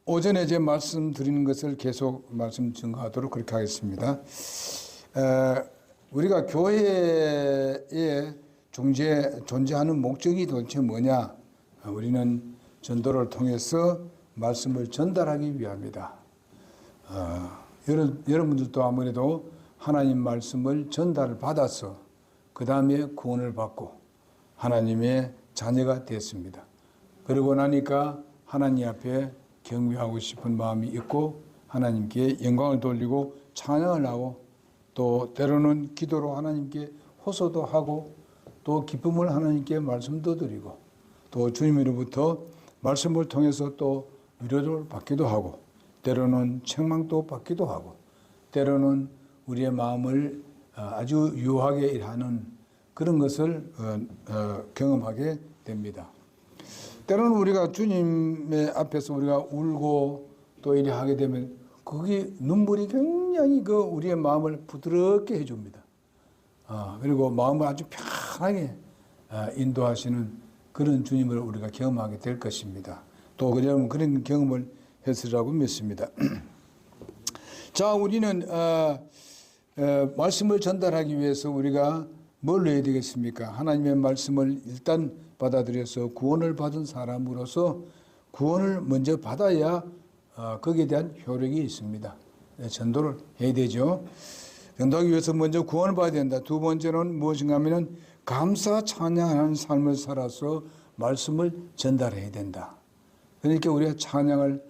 오전에 제 말씀드리는 것을 계속 말씀 증거하도록 그렇게 하겠습니다. 우리가 교회에 존재하는 목적이 도대체 뭐냐? 우리는 전도를 통해서 말씀을 전달하기 위함이다. 여러분들도 아무래도 하나님 말씀을 전달을 받아서 그 다음에 구원을 받고 하나님의 자녀가 됐습니다. 그러고 나니까 하나님 앞에 경배하고 싶은 마음이 있고 하나님께 영광을 돌리고 찬양을 하고 또 때로는 기도로 하나님께 호소도 하고 또 기쁨을 하나님께 말씀도 드리고 또 주님으로부터 말씀을 통해서 또 위로를 받기도 하고 때로는 책망도 받기도 하고 때로는 우리의 마음을 아주 유하게 일하는 그런 것을 경험하게 됩니다. 때로는 우리가 주님의 앞에서 우리가 울고 또 이래 하게 되면 거기 눈물이 굉장히 우리의 마음을 부드럽게 해줍니다. 그리고 마음을 아주 편하게 인도하시는 그런 주님을 우리가 경험하게 될 것입니다. 또 여러분 그런 경험을 했으리라고 믿습니다. 자, 우리는 말씀을 전달하기 위해서 우리가 뭘 해야 되겠습니까? 하나님의 말씀을 일단 받아들여서 구원을 받은 사람으로서 구원을 먼저 받아야 거기에 대한 효력이 있습니다. 전도를 해야 되죠. 전도하기 위해서 먼저 구원을 받아야 된다. 두 번째는 무엇인가 하면 감사 찬양하는 삶을 살아서 말씀을 전달해야 된다. 그러니까 우리가 찬양을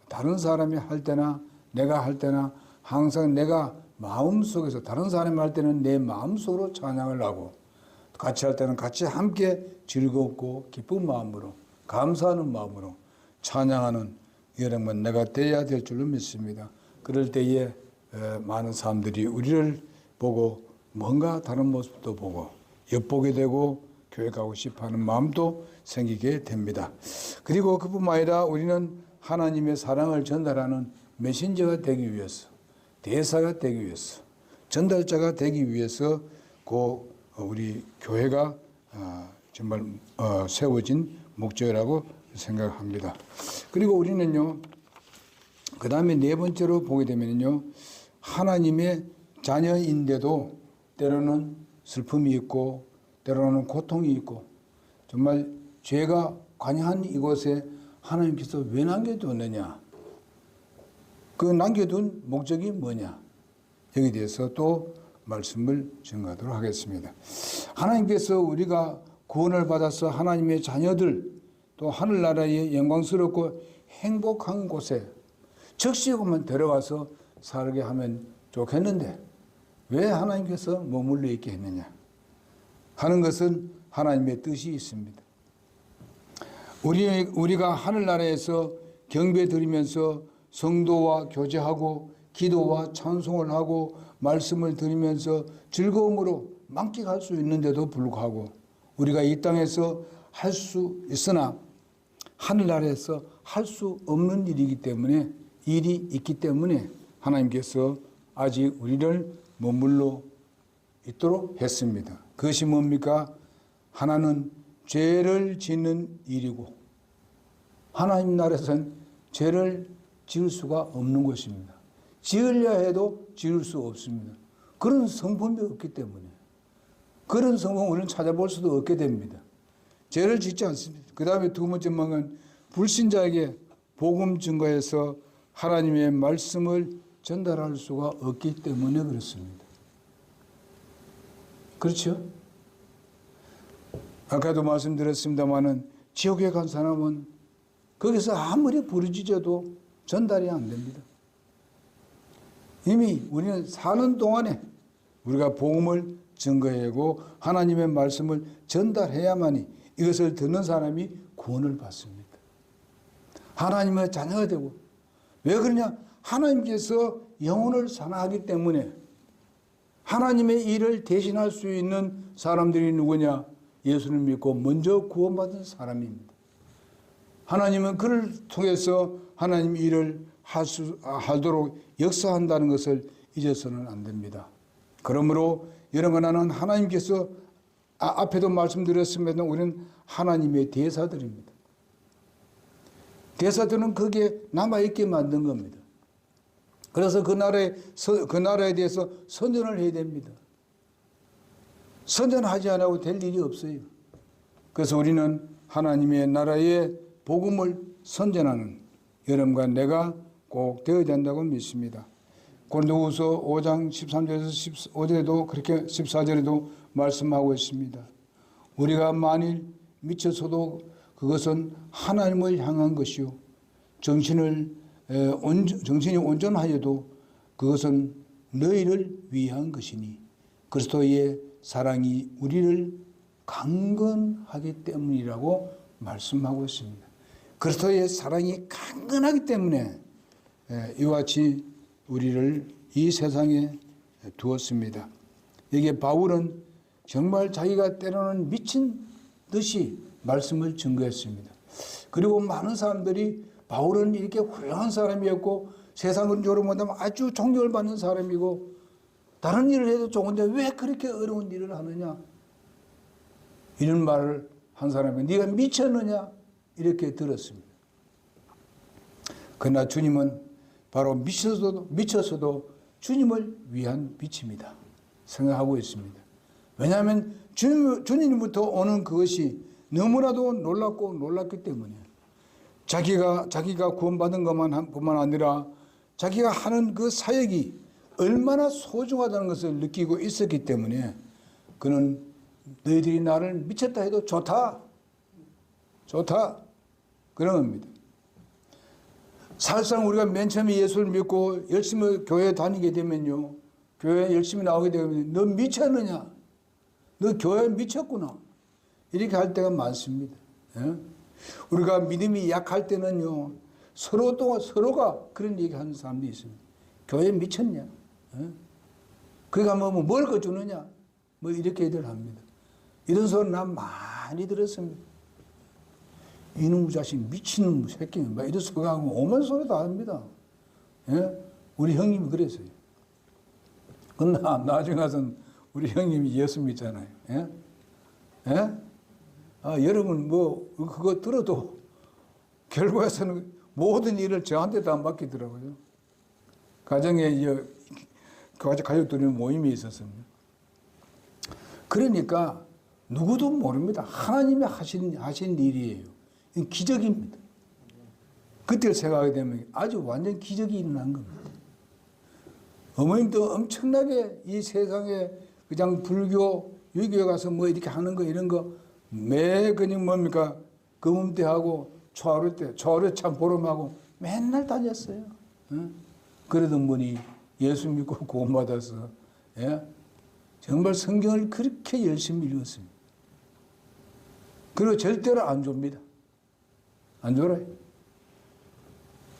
다른 사람이 할 때나 내가 할 때나 항상 내가 마음속에서 다른 사람이 할 때는 내 마음속으로 찬양을 하고 같이 할 때는 같이 함께 즐겁고 기쁜 마음으로 감사하는 마음으로 찬양하는 여러분 내가 되어야 될 줄로 믿습니다. 그럴 때에 많은 사람들이 우리를 보고 뭔가 다른 모습도 보고 엿보게 되고 교회 가고 싶어하는 마음도 생기게 됩니다. 그리고 그뿐만 아니라 우리는 하나님의 사랑을 전달하는 메신저가 되기 위해서 대사가 되기 위해서 전달자가 되기 위해서 우리 교회가 정말 세워진 목적이라고 생각합니다. 그리고 우리는요, 그 다음에 네 번째로 보게 되면요, 하나님의 자녀인데도 때로는 슬픔이 있고 때로는 고통이 있고 정말 죄가 관여한 이곳에 하나님께서 왜 남겨두었느냐? 그 남겨둔 목적이 뭐냐? 여기에 대해서 또 말씀을 증거하도록 하겠습니다. 하나님께서 우리가 구원을 받아서 하나님의 자녀들 또 하늘나라의 영광스럽고 행복한 곳에 적시고만 데려가서 살게 하면 좋겠는데 왜 하나님께서 머물러 있게 했느냐 하는 것은 하나님의 뜻이 있습니다. 우리가 하늘나라에서 경배 드리면서 성도와 교제하고 기도와 찬송을 하고 말씀을 드리면서 즐거움으로 만끽할 수 있는데도 불구하고 우리가 이 땅에서 할 수 있으나 하늘나라에서 할 수 없는 일이 있기 때문에 하나님께서 아직 우리를 머물러 있도록 했습니다. 그것이 뭡니까? 하나는 죄를 짓는 일이고 하나님 나라에서는 죄를 지을 수가 없는 것입니다. 지으려 해도 지을 수 없습니다. 그런 성품이 없기 때문에 그런 성품을 우리는 찾아볼 수도 없게 됩니다. 죄를 짓지 않습니다. 그 다음에 두 번째 망은 불신자에게 복음 증거해서 하나님의 말씀을 전달할 수가 없기 때문에 그렇습니다. 그렇죠? 아까도 말씀드렸습니다마는 지옥에 간 사람은 거기서 아무리 부르짖어도 전달이 안 됩니다. 이미 우리는 사는 동안에 우리가 복음을 증거하고 하나님의 말씀을 전달해야만이 이것을 듣는 사람이 구원을 받습니다. 하나님의 자녀가 되고 왜 그러냐? 하나님께서 영혼을 사랑하기 때문에 하나님의 일을 대신할 수 있는 사람들이 누구냐? 예수를 믿고 먼저 구원받은 사람입니다. 하나님은 그를 통해서 하나님 일을 하도록 역사한다는 것을 잊어서는 안 됩니다. 그러므로 여러분 나는 하나님께서 앞에도 말씀드렸습니다. 우리는 하나님의 대사들입니다. 대사들은 거기에 남아있게 만든 겁니다. 그래서 그 나라에 대해서 선전을 해야 됩니다. 선전하지 않아도 될 일이 없어요. 그래서 우리는 하나님의 나라의 복음을 선전하는 여러분과 내가 꼭 되어야 된다고 믿습니다. 고린도후서 5장 13절에서 15절에도 그렇게 14절에도 말씀하고 있습니다. 우리가 만일 미쳐서도 그것은 하나님을 향한 것이요 정신이 온전하여도 그것은 너희를 위한 것이니 그리스도의 사랑이 우리를 강건하기 때문이라고 말씀하고 있습니다. 그리스도의 사랑이 강건하기 때문에 이와 같이 우리를 이 세상에 두었습니다. 여기에 바울은 정말 자기가 때로는 미친 듯이 말씀을 증거했습니다. 그리고 많은 사람들이 바울은 이렇게 훌륭한 사람이었고 세상적으로 본다면 아주 존경을 받는 사람이고 다른 일을 해도 좋은데 왜 그렇게 어려운 일을 하느냐 이런 말을 한 사람이 네가 미쳤느냐 이렇게 들었습니다. 그러나 주님은 바로 미쳐서도 주님을 위한 빛입니다. 생각하고 있습니다. 왜냐하면 주님부터 오는 그것이 너무나도 놀랍고 놀랍기 때문에 자기가 구원받은 것뿐만 아니라 자기가 하는 그 사역이 얼마나 소중하다는 것을 느끼고 있었기 때문에 그는 너희들이 나를 미쳤다 해도 좋다 그런 겁니다. 사실상 우리가 맨 처음에 예수를 믿고 열심히 교회 다니게 되면요 교회 열심히 나오게 되면 너 미쳤느냐 너 교회 미쳤구나 이렇게 할 때가 많습니다. 예? 우리가 믿음이 약할 때는요 서로가 그런 얘기하는 사람도 있습니다. 교회 미쳤냐? 예? 그러니까 뭘 거주느냐? 뭐 이렇게 애들 합니다. 이런 소리 난 많이 들었습니다. 이놈 자식 미친놈 새끼 막 이런 소리 하고 오만 소리 다 합니다. 예? 우리 형님이 그랬어요. 그러나 나중에 가서는 우리 형님이 예수 믿잖아요. 예? 예? 여러분 그거 들어도 결과에서는 모든 일을 저한테 다 맡기더라고요. 가정에 가족들이 모임이 있었습니다. 그러니까 누구도 모릅니다. 하나님이 하신 일이에요. 이건 기적입니다. 그때를 생각하게 되면 아주 완전 기적이 일어난 겁니다. 어머님도 엄청나게 이 세상에 그냥 불교, 유교에 가서 뭐 이렇게 하는 거 이런 거 매 그냥 뭡니까 금음대하고 초하루 참 보름하고 맨날 다녔어요. 응? 그러던 분이 예수 믿고 구원받아서 예? 정말 성경을 그렇게 열심히 읽었습니다. 그리고 절대로 안 줍니다. 안 줘라요.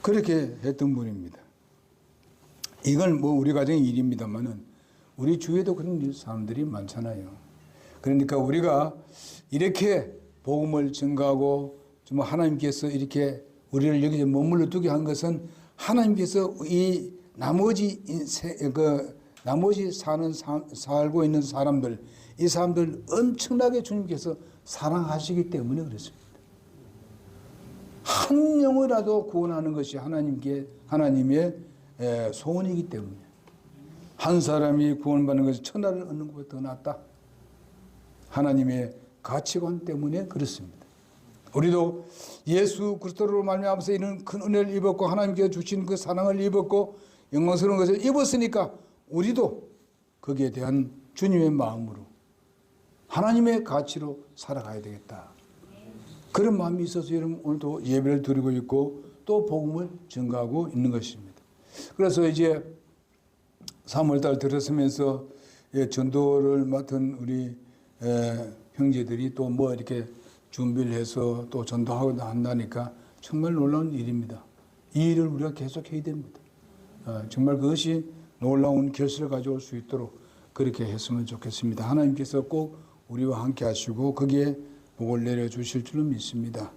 그렇게 했던 분입니다. 이건 우리 가정의 일입니다만은 우리 주위에도 그런 사람들이 많잖아요. 그러니까 우리가 이렇게 복음을 전가하고 좀 하나님께서 이렇게 우리를 여기서 머물러 두게 한 것은 하나님께서 이 나머지 살고 있는 사람들, 이 사람들 엄청나게 주님께서 사랑하시기 때문에 그렇습니다. 한 영이라도 구원하는 것이 하나님의 소원이기 때문에 한 사람이 구원받는 것이 천하를 얻는 것보다 더 낫다. 하나님의 가치관 때문에 그렇습니다. 우리도 예수 그리스도로 말미암아서 이런 큰 은혜를 입었고 하나님께서 주신 그 사랑을 입었고 영광스러운 것을 입었으니까 우리도 거기에 대한 주님의 마음으로 하나님의 가치로 살아가야 되겠다. 그런 마음이 있어서 여러분 오늘도 예배를 드리고 있고 또 복음을 전가하고 있는 것입니다. 그래서 이제 3월달 들어서면서 전도를 맡은 우리 형제들이 또 뭐 이렇게 준비를 해서 또 전도하고 한다니까 정말 놀라운 일입니다. 이 일을 우리가 계속 해야 됩니다. 정말 그것이 놀라운 결실을 가져올 수 있도록 그렇게 했으면 좋겠습니다. 하나님께서 꼭 우리와 함께 하시고 거기에 복을 내려주실 줄로 믿습니다.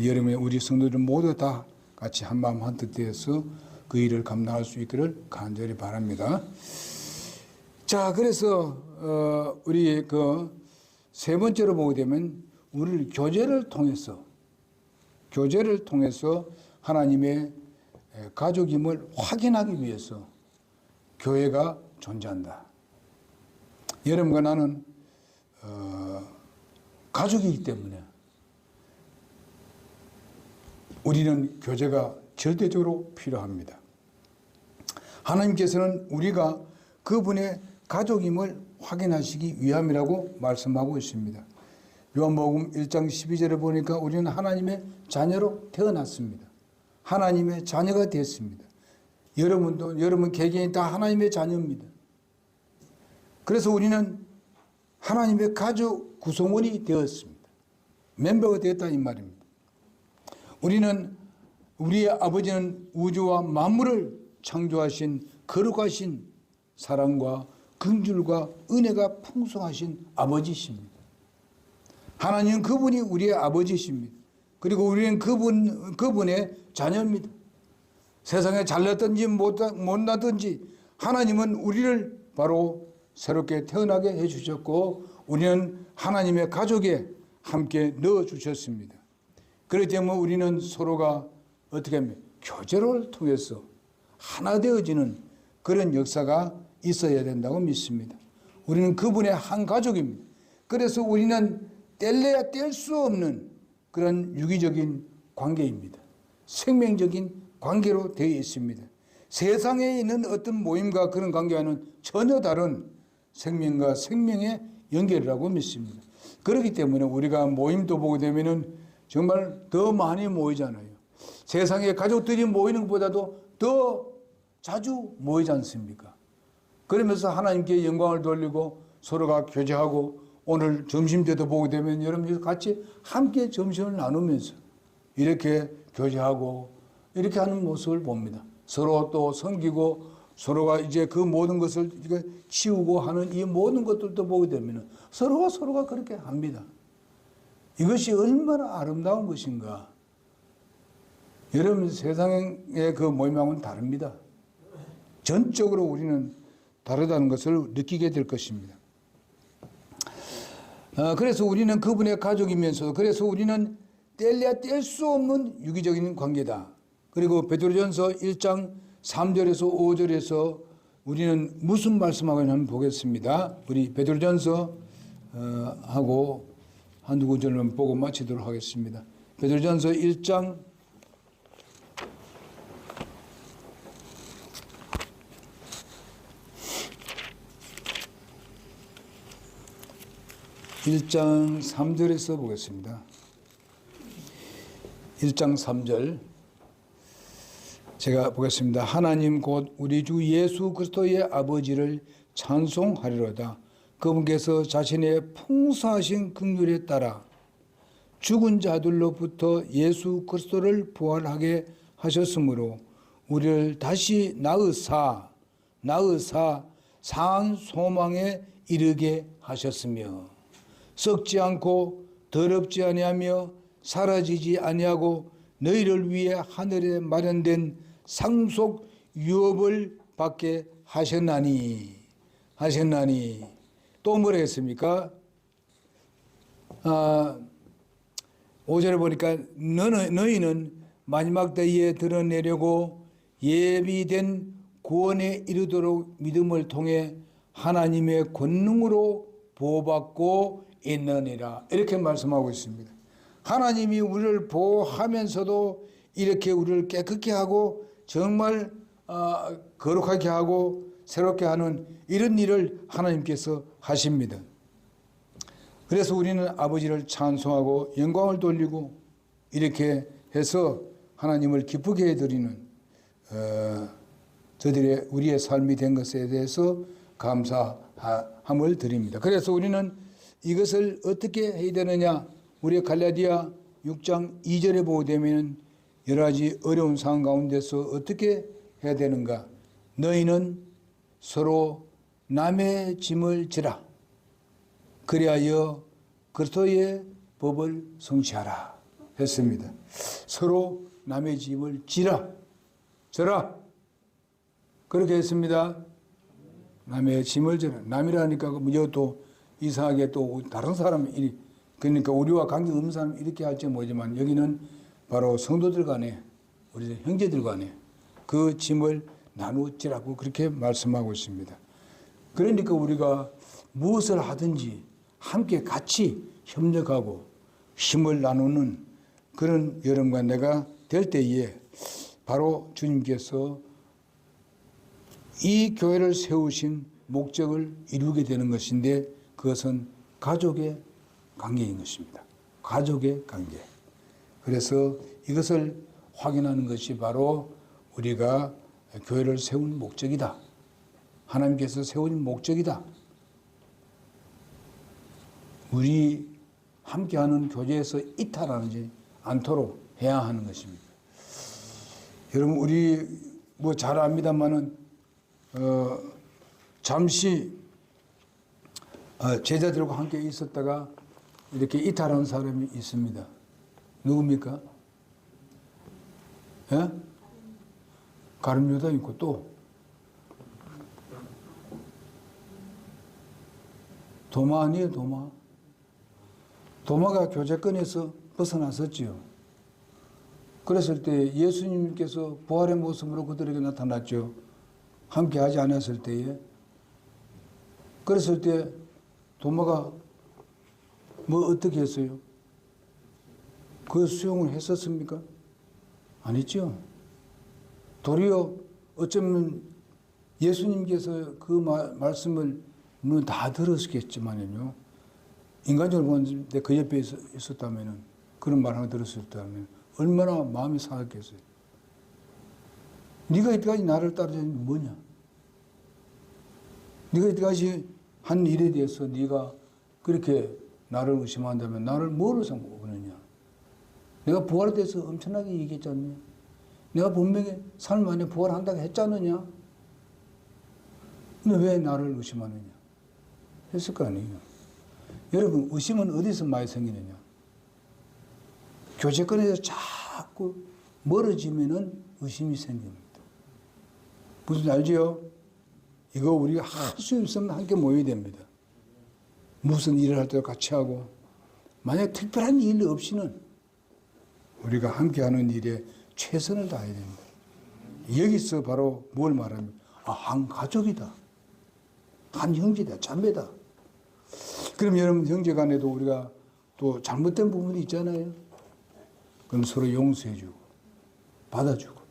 여름에 우리 성도들 모두 다 같이 한마음 한뜻 되어서 그 일을 감당할 수 있기를 간절히 바랍니다. 자, 그래서 우리 그 세 번째로 보게 되면 우리를 교제를 통해서 교제를 통해서 하나님의 가족임을 확인하기 위해서 교회가 존재한다. 여러분과 나는 가족이기 때문에 우리는 교제가 절대적으로 필요합니다. 하나님께서는 우리가 그분의 가족임을 확인하시기 위함이라고 말씀하고 있습니다. 요한복음 1장 12절에 보니까 우리는 하나님의 자녀로 태어났습니다. 하나님의 자녀가 됐습니다. 여러분도 여러분 개개인이 다 하나님의 자녀입니다. 그래서 우리는 하나님의 가족 구성원이 되었습니다. 멤버가 되었다 이 말입니다. 우리의 아버지는 우주와 만물을 창조하신 거룩하신 사랑과 긍휼과 은혜가 풍성하신 아버지십니다. 하나님은 그분이 우리의 아버지십니다. 그리고 우리는 그분의 자녀입니다. 세상에 잘났든지 못나든지 하나님은 우리를 바로 새롭게 태어나게 해주셨고 우리는 하나님의 가족에 함께 넣어주셨습니다. 그렇기 때문에 우리는 서로가 어떻게 하면 교제를 통해서 하나 되어지는 그런 역사가 있어야 된다고 믿습니다. 우리는 그분의 한 가족입니다. 그래서 우리는 뗄래야 뗄 수 없는 그런 유기적인 관계입니다. 생명적인 관계로 되어 있습니다. 세상에 있는 어떤 모임과 그런 관계와는 전혀 다른 생명과 생명의 연결이라고 믿습니다. 그렇기 때문에 우리가 모임도 보게 되면은 정말 더 많이 모이잖아요. 세상에 가족들이 모이는 것보다도 더 자주 모이지 않습니까? 그러면서 하나님께 영광을 돌리고 서로가 교제하고 오늘 점심 때도 보게 되면 여러분들 같이 함께 점심을 나누면서 이렇게 교제하고 이렇게 하는 모습을 봅니다. 서로 또 섬기고 서로가 이제 그 모든 것을 치우고 하는 이 모든 것들도 보게 되면 서로가 그렇게 합니다. 이것이 얼마나 아름다운 것인가. 여러분 세상의 그 모임하고는 다릅니다. 전적으로 우리는 다르다는 것을 느끼게 될 것입니다. 그래서 우리는 그분의 가족이면서 그래서 우리는 뗄래야 뗄 수 없는 유기적인 관계다. 그리고 베드로전서 1장 3절에서 5절에서 우리는 무슨 말씀하고 있는지 보겠습니다. 우리 베드로전서 하고 한두 구절만 보고 마치도록 하겠습니다. 베드로전서 1장 3절에서 보겠습니다. 1장 3절 제가 보겠습니다. 하나님 곧 우리 주 예수 그리스도의 아버지를 찬송하리로다. 그분께서 자신의 풍성하신 긍휼에 따라 죽은 자들로부터 예수 그리스도를 부활하게 하셨으므로 우리를 다시 낳으사 상한 소망에 이르게 하셨으며 썩지 않고 더럽지 아니하며 사라지지 아니하고 너희를 위해 하늘에 마련된 상속 유업을 받게 하셨나니 또 뭐라 했습니까? 5절에 보니까 너희는 마지막 때에 드러내려고 예비된 구원에 이르도록 믿음을 통해 하나님의 권능으로 보호받고 있느니라. 이렇게 말씀하고 있습니다. 하나님이 우리를 보호하면서도 이렇게 우리를 깨끗게 하고 정말 거룩하게 하고 새롭게 하는 이런 일을 하나님께서 하십니다. 그래서 우리는 아버지를 찬송하고 영광을 돌리고 이렇게 해서 하나님을 기쁘게 해드리는 저들의 우리의 삶이 된 것에 대해서 감사함을 드립니다. 그래서 우리는 이것을 어떻게 해야 되느냐? 우리 갈라디아 6장 2절에 보게 되면 여러 가지 어려운 상황 가운데서 어떻게 해야 되는가? 너희는 서로 남의 짐을 지라. 그리하여 그리스도의 법을 성취하라 했습니다. 서로 남의 짐을 져라. 그렇게 했습니다. 남의 짐을 져라. 남이라니까 또 이상하게 또 다른 사람이 그러니까 우리와 관계없는 사람이 이렇게 할지 모르지만 여기는 바로 성도들 간에 우리 형제들 간에 그 짐을 나누지라고 그렇게 말씀하고 있습니다. 그러니까 우리가 무엇을 하든지 함께 같이 협력하고 힘을 나누는 그런 여러분과 내가 될 때에 바로 주님께서 이 교회를 세우신 목적을 이루게 되는 것인데 그것은 가족의 관계인 것입니다. 가족의 관계. 그래서 이것을 확인하는 것이 바로 우리가 교회를 세운 목적이다. 하나님께서 세운 목적이다. 우리 함께하는 교제에서 이탈하지 않도록 해야 하는 것입니다. 여러분 우리 뭐 잘 압니다만은 잠시 제자들과 함께 있었다가 이렇게 이탈한 사람이 있습니다. 누굽니까? 예? 가룟 유다 있고 또 도마 아니에요, 도마. 도마가 교제권에서 벗어났었지요. 그랬을 때 예수님께서 부활의 모습으로 그들에게 나타났죠. 함께 하지 않았을 때에. 그랬을 때 도마가 뭐 어떻게 했어요? 그 수용을 했었습니까? 안 했죠. 도리어 어쩌면 예수님께서 그 말씀을 물론 다 들었겠지만요. 인간적으로 보는데 그 옆에 있었다면 그런 말 하나 들었었다면 얼마나 마음이 상했겠어요. 네가 이때까지 나를 따르자니 뭐냐? 네가 이때까지 한 일에 대해서 네가 그렇게 나를 의심한다면 나를 뭐로 삼고느냐? 내가 부활에 대해서 엄청나게 얘기했지 않냐? 내가 분명히 삶 안에 부활한다고 했지 않느냐? 근데 왜 나를 의심하느냐? 했을 거 아니에요. 여러분 의심은 어디서 많이 생기느냐? 교제권에서 자꾸 멀어지면은 의심이 생깁니다. 무슨 알지요? 이거 우리가 할 수 있으면 함께 모여야 됩니다. 무슨 일을 할 때도 같이 하고 만약 특별한 일 없이는 우리가 함께하는 일에 최선을 다해야 됩니다. 여기서 바로 뭘 말합니까? 한 가족이다. 한 형제다. 자매다. 그럼 여러분 형제 간에도 우리가 또 잘못된 부분이 있잖아요. 그럼 서로 용서해주고 받아주고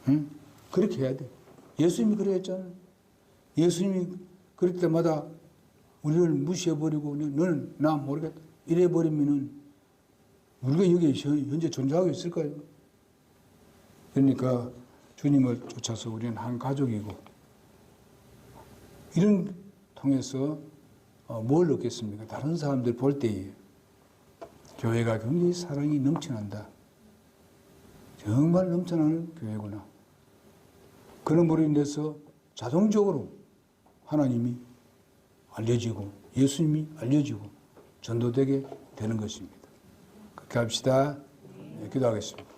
응? 그렇게 해야 돼. 예수님이 그랬잖아요. 예수님이 그럴 때마다 우리를 무시해버리고 너는 나 모르겠다 이래버리면은 우리가 여기 현재 존재하고 있을까요? 그러니까 주님을 쫓아서 우리는 한 가족이고 이런 통해서 뭘 얻겠습니까? 다른 사람들 볼 때에 교회가 굉장히 사랑이 넘쳐난다. 정말 넘쳐나는 교회구나. 그럼으로 인해서 자동적으로 하나님이 알려지고 예수님이 알려지고 전도되게 되는 것입니다. 그렇게 합시다. 네, 기도하겠습니다.